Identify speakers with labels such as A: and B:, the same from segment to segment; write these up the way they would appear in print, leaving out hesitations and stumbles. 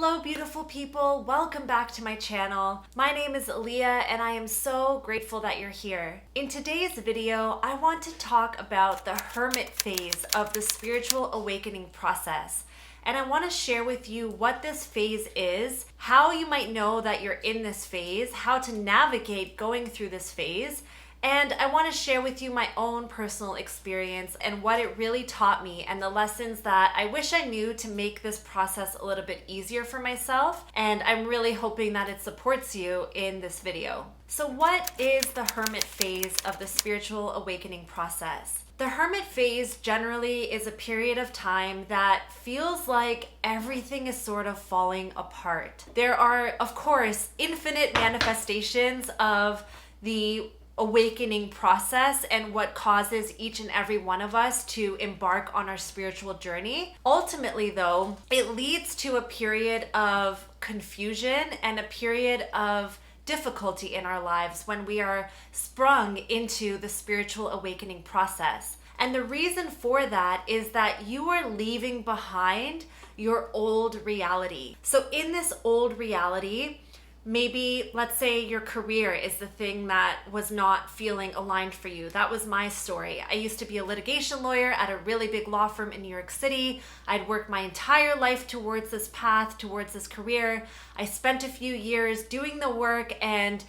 A: Hello beautiful people, welcome back to my channel. My name is Aaliyah and I am so grateful that you're here. In today's video, I want to talk about the hermit phase of the spiritual awakening process. And I want to share with you what this phase is, how you might know that you're in this phase, how to navigate going through this phase, and I want to share with you my own personal experience and what it really taught me and the lessons that I wish I knew to make this process a little bit easier for myself. And I'm really hoping that it supports you in this video. So what is the hermit phase of the spiritual awakening process? The hermit phase generally is a period of time that feels like everything is sort of falling apart. There are, of course, infinite manifestations of the awakening process and what causes each and every one of us to embark on our spiritual journey. Ultimately, though, it leads to a period of confusion and a period of difficulty in our lives when we are sprung into the spiritual awakening process. And the reason for that is that you are leaving behind your old reality. So in this old reality, maybe, let's say your career is the thing that was not feeling aligned for you. That was my story. I used to be a litigation lawyer at a really big law firm in New York City. I'd worked my entire life towards this path, towards this career. I spent a few years doing the work, and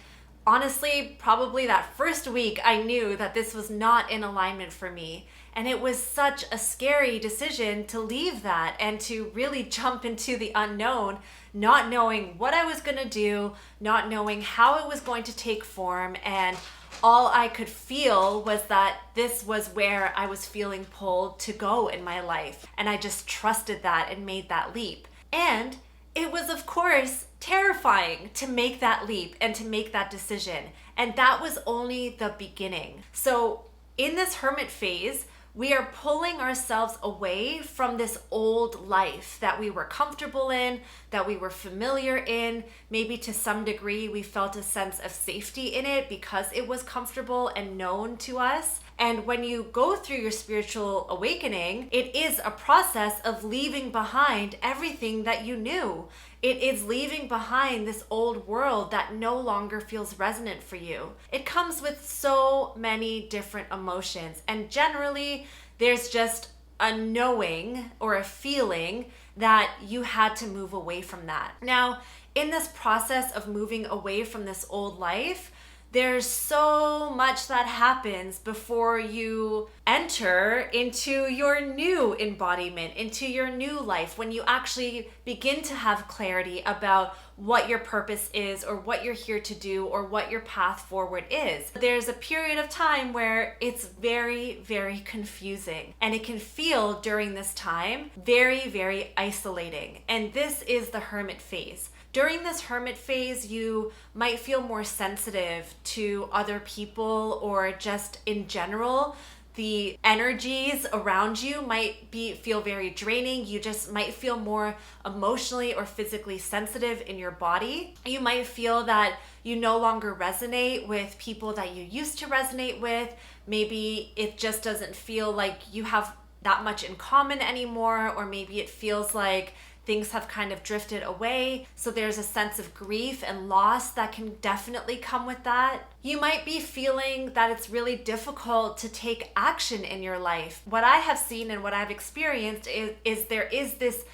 A: honestly, probably that first week, I knew that this was not in alignment for me. And it was such a scary decision to leave that and to really jump into the unknown, not knowing what I was going to do, not knowing how it was going to take form. And all I could feel was that this was where I was feeling pulled to go in my life. And I just trusted that and made that leap. And it was, of course, terrifying to make that leap and to make that decision. And that was only the beginning. So in this hermit phase, we are pulling ourselves away from this old life that we were comfortable in, that we were familiar in. Maybe to some degree, we felt a sense of safety in it because it was comfortable and known to us. And when you go through your spiritual awakening, it is a process of leaving behind everything that you knew. It is leaving behind this old world that no longer feels resonant for you. It comes with so many different emotions, and generally there's just a knowing or a feeling that you had to move away from that. Now, in this process of moving away from this old life, there's so much that happens before you enter into your new embodiment, into your new life, when you actually begin to have clarity about what your purpose is or what you're here to do or what your path forward is. There's a period of time where it's very, very confusing, and it can feel during this time very, very isolating. And this is the hermit phase. During this hermit phase, you might feel more sensitive to other people, or just in general, the energies around you might feel very draining. You just might feel more emotionally or physically sensitive in your body. You might feel that you no longer resonate with people that you used to resonate with. Maybe it just doesn't feel like you have that much in common anymore, or maybe it feels like things have kind of drifted away. So there's a sense of grief and loss that can definitely come with that. You might be feeling that it's really difficult to take action in your life. What I have seen and what I've experienced is there is this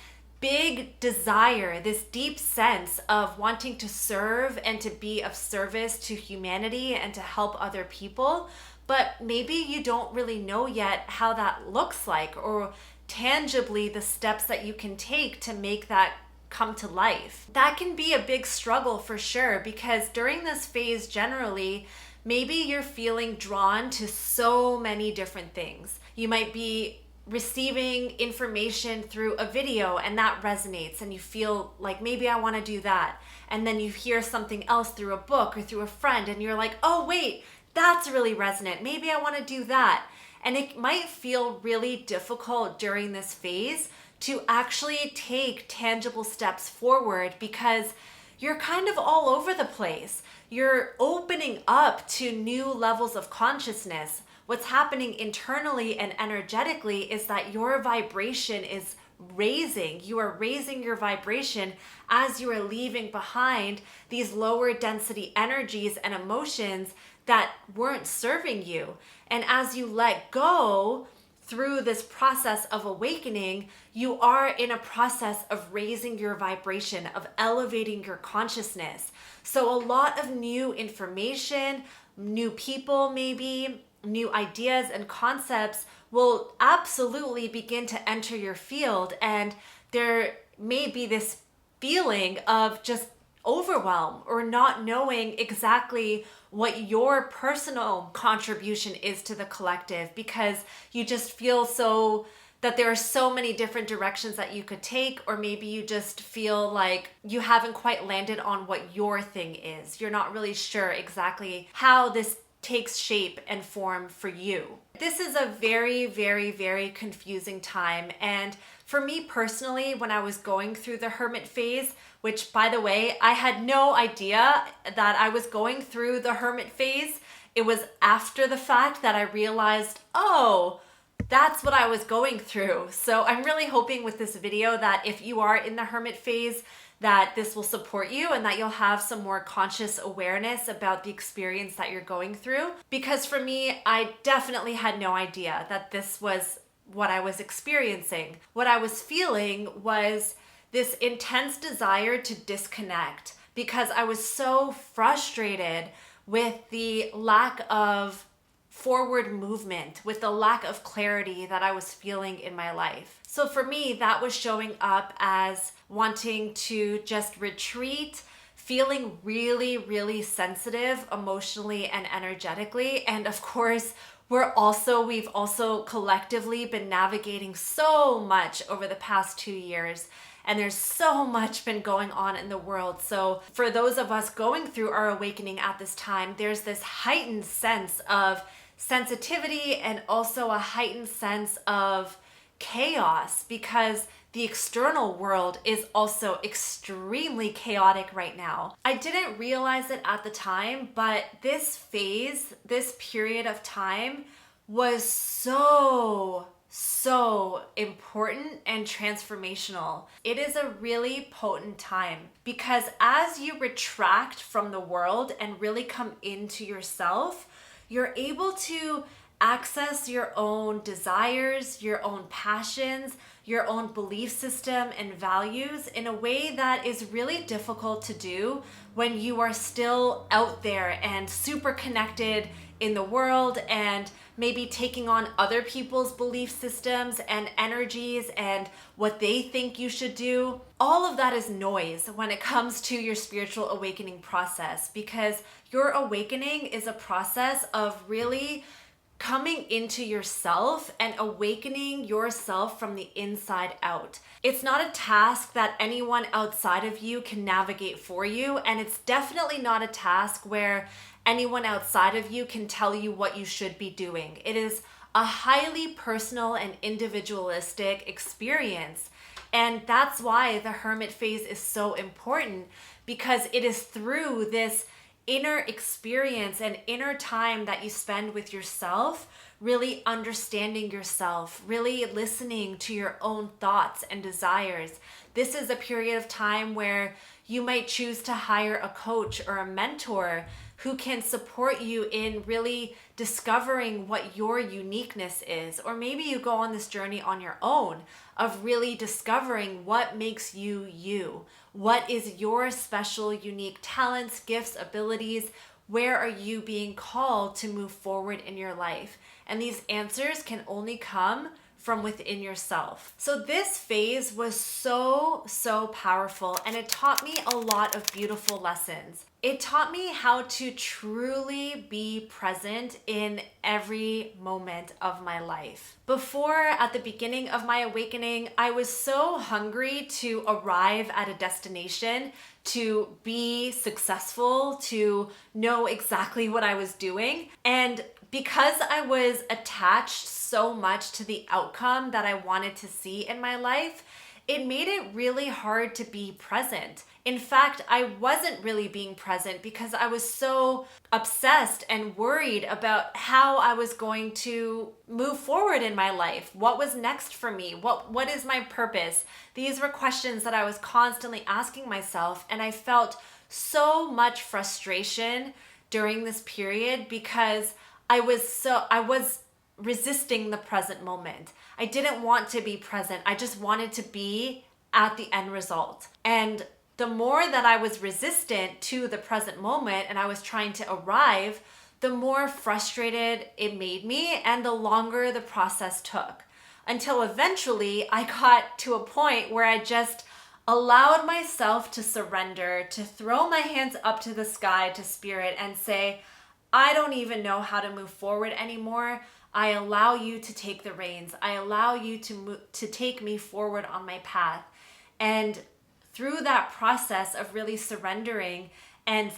A: big desire, this deep sense of wanting to serve and to be of service to humanity and to help other people. But maybe you don't really know yet how that looks like, or tangibly the steps that you can take to make that come to life. That can be a big struggle for sure, because during this phase generally, maybe you're feeling drawn to so many different things. You might be receiving information through a video and that resonates and you feel like maybe I want to do that. And then you hear something else through a book or through a friend and you're like, oh wait, that's really resonant. Maybe I want to do that. And it might feel really difficult during this phase to actually take tangible steps forward because you're kind of all over the place. You're opening up to new levels of consciousness. What's happening internally and energetically is that your vibration is you are raising your vibration as you are leaving behind these lower density energies and emotions that weren't serving you. And as you let go through this process of awakening, you are in a process of raising your vibration, of elevating your consciousness. So a lot of new information, new people, maybe new ideas and concepts will absolutely begin to enter your field. And there may be this feeling of just overwhelm or not knowing exactly what your personal contribution is to the collective, because you just feel so that there are so many different directions that you could take, or maybe you just feel like you haven't quite landed on what your thing is. You're not really sure exactly how this takes shape and form for you. This is a very, very, very confusing time. And for me personally, when I was going through the hermit phase, which by the way, I had no idea that I was going through the hermit phase. It was after the fact that I realized, oh, that's what I was going through. So I'm really hoping with this video that if you are in the hermit phase, that this will support you and that you'll have some more conscious awareness about the experience that you're going through. Because for me, I definitely had no idea that this was what I was experiencing. What I was feeling was this intense desire to disconnect because I was so frustrated with the lack of forward movement, with the lack of clarity that I was feeling in my life. So for me, that was showing up as wanting to just retreat, feeling really, really sensitive emotionally and energetically. And of course, we've also collectively been navigating so much over the past 2 years. And there's so much been going on in the world. So for those of us going through our awakening at this time, there's this heightened sense of sensitivity and also a heightened sense of chaos, because the external world is also extremely chaotic right now. I didn't realize it at the time, but this phase, this period of time was so important and transformational. It is a really potent time because as you retract from the world and really come into yourself, you're able to access your own desires, your own passions, your own belief system and values in a way that is really difficult to do when you are still out there and super connected in the world and maybe taking on other people's belief systems and energies and what they think you should do. All of that is noise when it comes to your spiritual awakening process, because your awakening is a process of really coming into yourself and awakening yourself from the inside out. It's not a task that anyone outside of you can navigate for you, and it's definitely not a task where anyone outside of you can tell you what you should be doing. It is a highly personal and individualistic experience. And that's why the hermit phase is so important, because it is through this inner experience and inner time that you spend with yourself, really understanding yourself, really listening to your own thoughts and desires. This is a period of time where you might choose to hire a coach or a mentor who can support you in really discovering what your uniqueness is. Or maybe you go on this journey on your own of really discovering what makes you you. What is your special, unique talents, gifts, abilities? Where are you being called to move forward in your life? And these answers can only come from within yourself. So this phase was so powerful, and it taught me a lot of beautiful lessons. It taught me how to truly be present in every moment of my life. Before, at the beginning of my awakening, I was so hungry to arrive at a destination, to be successful, to know exactly what I was doing. And because I was attached so much to the outcome that I wanted to see in my life, it made it really hard to be present. In fact, I wasn't really being present because I was so obsessed and worried about how I was going to move forward in my life. What was next for me? What is my purpose? These were questions that I was constantly asking myself, and I felt so much frustration during this period because I was resisting the present moment. I didn't want to be present. I just wanted to be at the end result. And the more that I was resistant to the present moment and I was trying to arrive, the more frustrated it made me and the longer the process took. Until eventually I got to a point where I just allowed myself to surrender, to throw my hands up to the sky to spirit and say, I don't even know how to move forward anymore. I allow you to take the reins. I allow you to take me forward on my path. And through that process of really surrendering and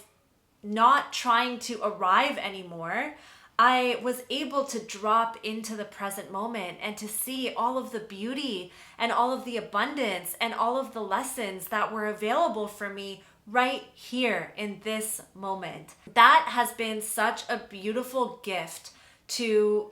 A: not trying to arrive anymore, I was able to drop into the present moment and to see all of the beauty and all of the abundance and all of the lessons that were available for me right here in this moment. That has been such a beautiful gift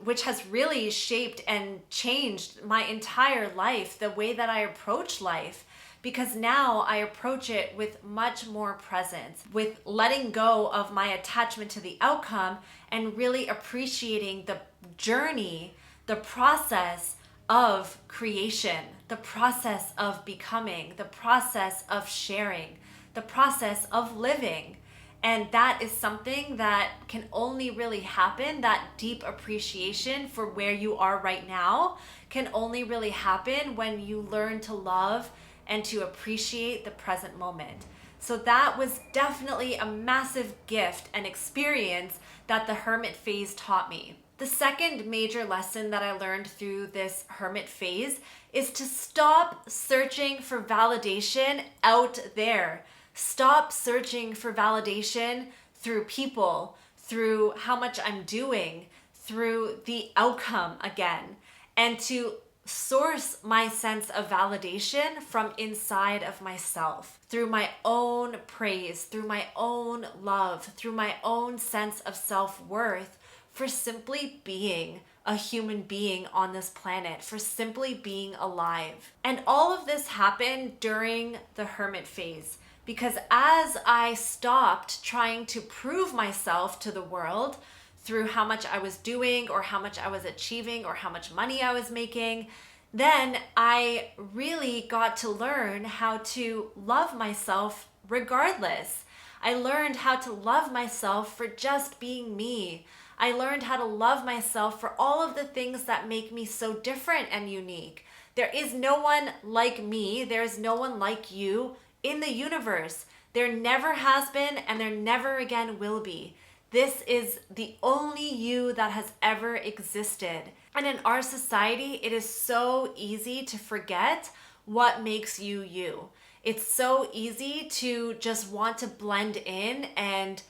A: which has really shaped and changed my entire life, the way that I approach life. Because now I approach it with much more presence, with letting go of my attachment to the outcome and really appreciating the journey, the process of creation, the process of becoming, the process of sharing, the process of living. And that is something that can only really happen, that deep appreciation for where you are right now can only really happen when you learn to love and to appreciate the present moment. So that was definitely a massive gift and experience that the hermit phase taught me. The second major lesson that I learned through this hermit phase is to stop searching for validation out there. Stop searching for validation through people, through how much I'm doing, through the outcome again, and to source my sense of validation from inside of myself, through my own praise, through my own love, through my own sense of self-worth, for simply being a human being on this planet, for simply being alive. And all of this happened during the hermit phase, because as I stopped trying to prove myself to the world through how much I was doing or how much I was achieving or how much money I was making, then I really got to learn how to love myself regardless. I learned how to love myself for just being me. I learned how to love myself for all of the things that make me so different and unique. There is no one like me. There is no one like you in the universe. There never has been and there never again will be. This is the only you that has ever existed. And in our society, it is so easy to forget what makes you you. It's so easy to just want to blend in and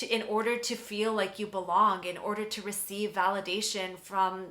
A: in order to feel like you belong, in order to receive validation from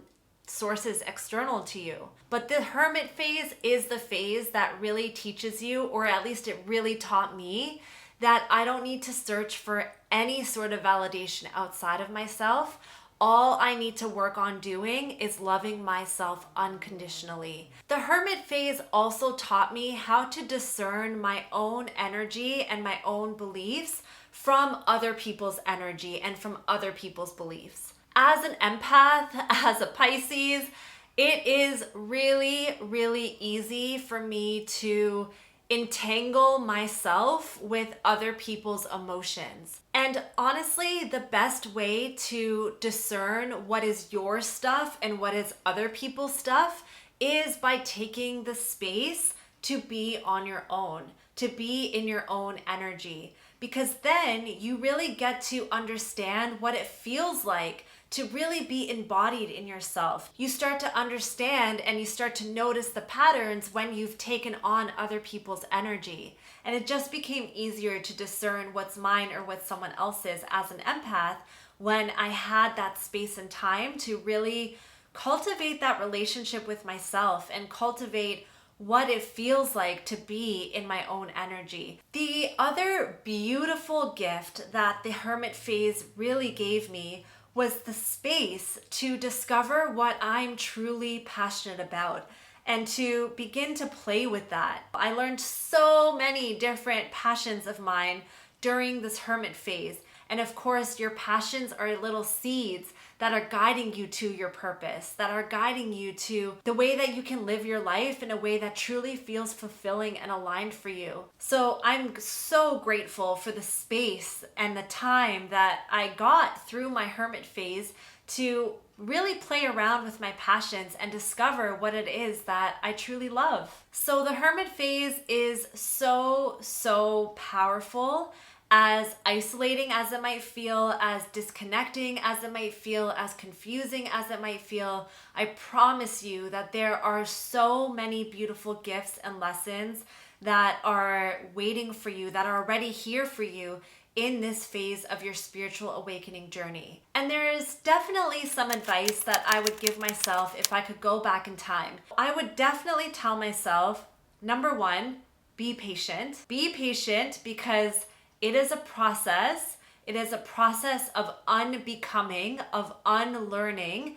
A: sources external to you. But the hermit phase is the phase that really teaches you, or at least it really taught me, that I don't need to search for any sort of validation outside of myself. All I need to work on doing is loving myself unconditionally. The hermit phase also taught me how to discern my own energy and my own beliefs from other people's energy and from other people's beliefs. As an empath, as a Pisces, it is really, really easy for me to entangle myself with other people's emotions. And honestly, the best way to discern what is your stuff and what is other people's stuff is by taking the space to be on your own, to be in your own energy. Because then you really get to understand what it feels like to really be embodied in yourself. You start to understand and you start to notice the patterns when you've taken on other people's energy. And it just became easier to discern what's mine or what someone else's as an empath when I had that space and time to really cultivate that relationship with myself and cultivate what it feels like to be in my own energy. The other beautiful gift that the hermit phase really gave me was the space to discover what I'm truly passionate about and to begin to play with that. I learned so many different passions of mine during this hermit phase. And of course, your passions are little seeds that are guiding you to your purpose, that are guiding you to the way that you can live your life in a way that truly feels fulfilling and aligned for you. So I'm so grateful for the space and the time that I got through my hermit phase to really play around with my passions and discover what it is that I truly love. So the hermit phase is so powerful. As isolating as it might feel, as disconnecting as it might feel, as confusing as it might feel, I promise you that there are so many beautiful gifts and lessons that are waiting for you, that are already here for you in this phase of your spiritual awakening journey. And there is definitely some advice that I would give myself if I could go back in time. I would definitely tell myself, number one, be patient. Be patient because it is a process. It is a process of unbecoming, of unlearning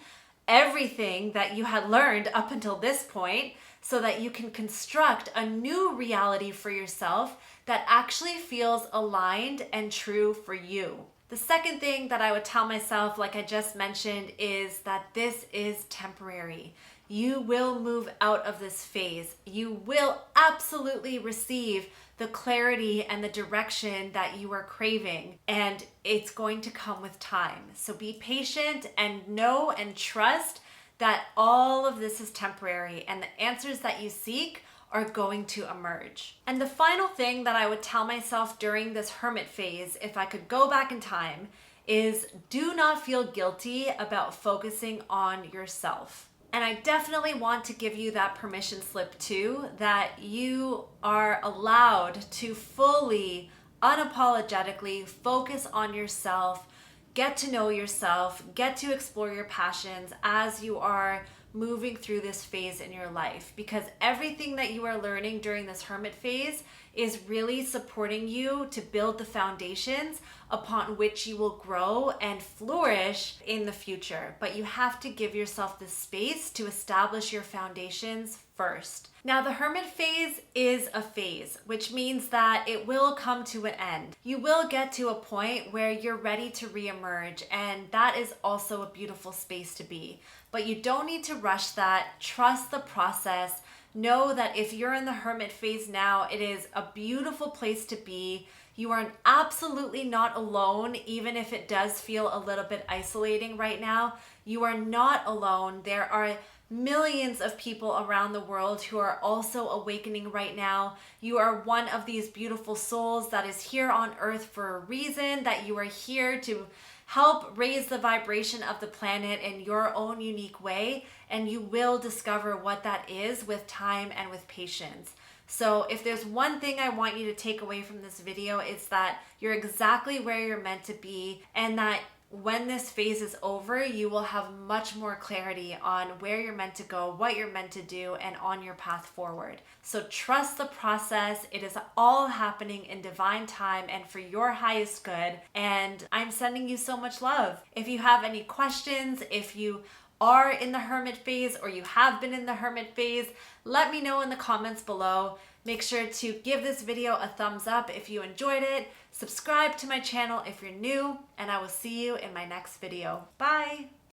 A: everything that you had learned up until this point so that you can construct a new reality for yourself that actually feels aligned and true for you. The second thing that I would tell myself, like I just mentioned, is that this is temporary. You will move out of this phase. You will absolutely receive the clarity and the direction that you are craving, and it's going to come with time. So be patient and know and trust that all of this is temporary and the answers that you seek are going to emerge. And the final thing that I would tell myself during this hermit phase, if I could go back in time, is do not feel guilty about focusing on yourself. And I definitely want to give you that permission slip too, that you are allowed to fully, unapologetically focus on yourself, get to know yourself, get to explore your passions as you are moving through this phase in your life. Because everything that you are learning during this hermit phase is really supporting you to build the foundations upon which you will grow and flourish in the future. But you have to give yourself the space to establish your foundations first. Now, the hermit phase is a phase, which means that it will come to an end. You will get to a point where you're ready to reemerge, and that is also a beautiful space to be. But you don't need to rush that. Trust the process. Know that if you're in the hermit phase now, it is a beautiful place to be. You are absolutely not alone, even if it does feel a little bit isolating right now. You are not alone. There are millions of people around the world who are also awakening right now. You are one of these beautiful souls that is here on earth for a reason, that you are here to help raise the vibration of the planet in your own unique way, and you will discover what that is with time and with patience. So if there's one thing I want you to take away from this video, it's that you're exactly where you're meant to be, and that when this phase is over, you will have much more clarity on where you're meant to go, what you're meant to do, and on your path forward. So trust the process. It is all happening in divine time and for your highest good. And I'm sending you so much love. If you have any questions, if you are in the hermit phase or you have been in the hermit phase, let me know in the comments below. Make sure to give this video a thumbs up if you enjoyed it. Subscribe to my channel if you're new, and I will see you in my next video. Bye!